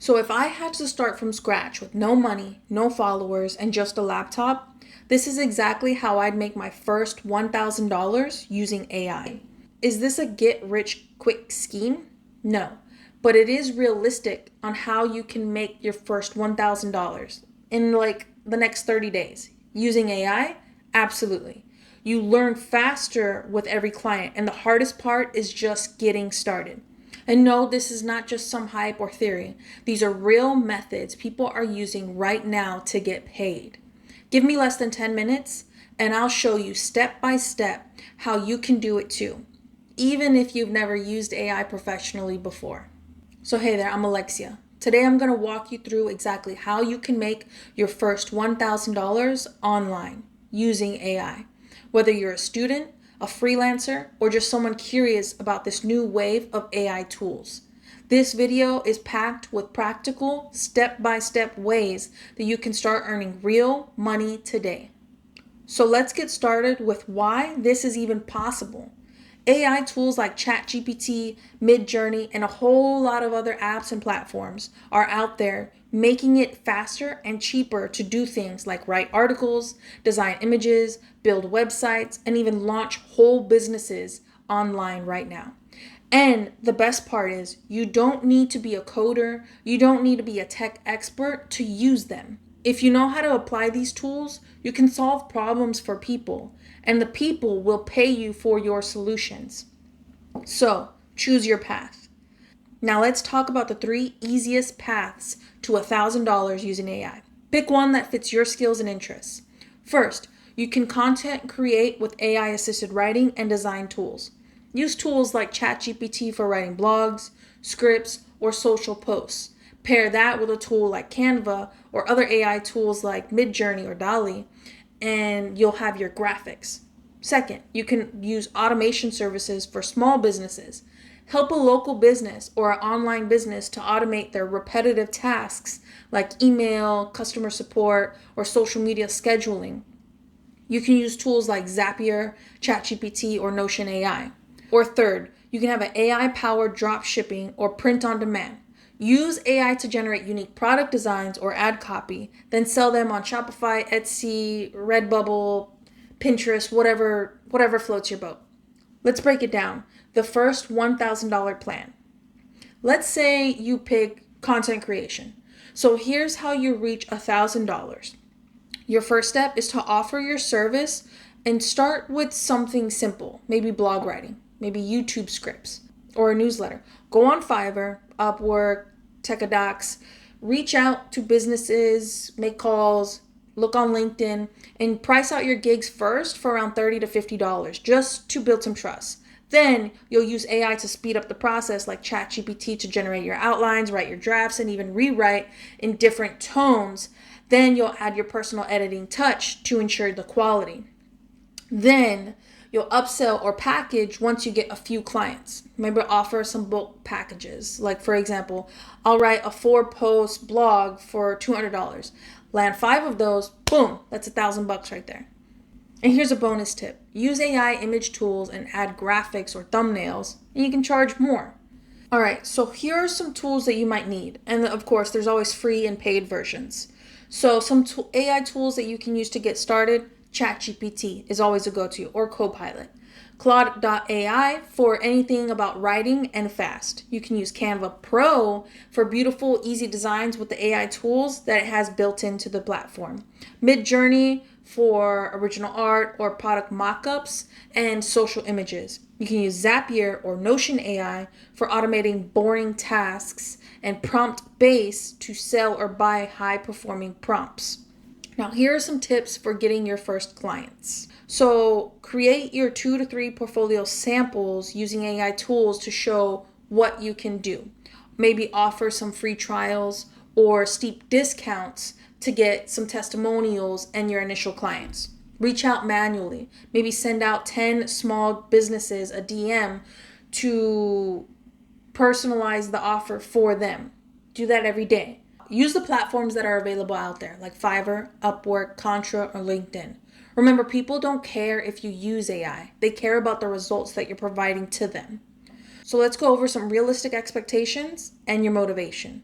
So if I had to start from scratch with no money, no followers, and just a laptop, this is exactly how I'd make my first $1,000 using AI. Is this a get rich quick scheme? No, but it is realistic on how you can make your first $1,000 in like the next 30 days. Using AI? Absolutely. You learn faster with every client, and the hardest part is just getting started. And no, this is not just some hype or theory. These are real methods people are using right now to get paid. Give me less than 10 minutes, and I'll show you step by step how you can do it too, even if you've never used AI professionally before. So hey there, I'm Alexia. Today I'm going to walk you through exactly how you can make your first $1,000 online using AI. Whether you're a student, a freelancer, or just someone curious about this new wave of AI tools. This video is packed with practical, step-by-step ways that you can start earning real money today. So let's get started with why this is even possible. AI tools like ChatGPT, Midjourney, and a whole lot of other apps and platforms are out there making it faster and cheaper to do things like write articles, design images, build websites, and even launch whole businesses online right now. And the best part is you don't need to be a coder, you don't need to be a tech expert to use them. If you know how to apply these tools, you can solve problems for people, and the people will pay you for your solutions. So, choose your path. Now let's talk about the 3 easiest paths to $1,000 using AI. Pick one that fits your skills and interests. First, you can content create with AI-assisted writing and design tools. Use tools like ChatGPT for writing blogs, scripts, or social posts. Pair that with a tool like Canva or other AI tools like Midjourney or DALL-E, and you'll have your graphics. Second, you can use automation services for small businesses. Help a local business or an online business to automate their repetitive tasks like email, customer support, or social media scheduling. You can use tools like Zapier, ChatGPT, or Notion AI. Or third, you can have an AI-powered drop shipping or print on demand. Use AI to generate unique product designs or ad copy, then sell them on Shopify, Etsy, Redbubble, Pinterest, whatever floats your boat. Let's break it down. The first $1,000 plan. Let's say you pick content creation. So here's how you reach $1,000. Your first step is to offer your service and start with something simple, maybe blog writing, maybe YouTube scripts, or a newsletter. Go on Fiverr, Upwork, Techadocs, reach out to businesses, make calls, look on LinkedIn, and price out your gigs first for around $30 to $50 just to build some trust. Then you'll use AI to speed up the process like ChatGPT to generate your outlines, write your drafts, and even rewrite in different tones. Then you'll add your personal editing touch to ensure the quality. Then you'll upsell or package once you get a few clients. Maybe offer some bulk packages. Like for example, I'll write a 4-post blog for $200. Land 5 of those, boom, that's $1,000 right there. And here's a bonus tip. Use AI image tools and add graphics or thumbnails, and you can charge more. All right, so here are some tools that you might need. And of course, there's always free and paid versions. So some AI tools that you can use to get started. ChatGPT is always a go-to, or Copilot. Claude.ai for anything about writing and fast. You can use Canva Pro for beautiful, easy designs with the AI tools that it has built into the platform. Midjourney for original art or product mockups and social images. You can use Zapier or Notion AI for automating boring tasks, and Prompt Base to sell or buy high-performing prompts. Now, here are some tips for getting your first clients. So, create your 2 to 3 portfolio samples using AI tools to show what you can do. Maybe offer some free trials or steep discounts to get some testimonials and your initial clients. Reach out manually. Maybe send out 10 small businesses a DM to personalize the offer for them. Do that every day. Use the platforms that are available out there, like Fiverr, Upwork, Contra, or LinkedIn. Remember, people don't care if you use AI. They care about the results that you're providing to them. So let's go over some realistic expectations and your motivation.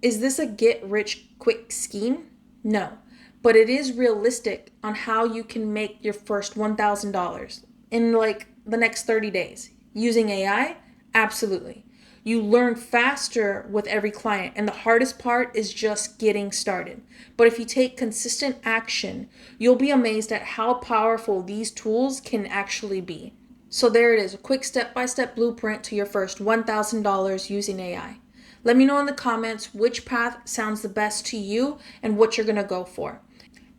Is this a get rich quick scheme? No, but it is realistic on how you can make your first $1,000 in like the next 30 days. Using AI? Absolutely. You learn faster with every client, and the hardest part is just getting started. But if you take consistent action, you'll be amazed at how powerful these tools can actually be. So there it is, a quick step-by-step blueprint to your first $1,000 using AI. Let me know in the comments which path sounds the best to you and what you're going to go for.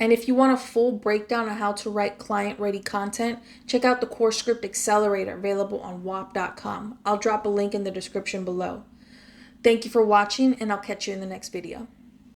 And if you want a full breakdown on how to write client-ready content, check out the Course Script Accelerator available on wap.com. I'll drop a link in the description below. Thank you for watching, and I'll catch you in the next video.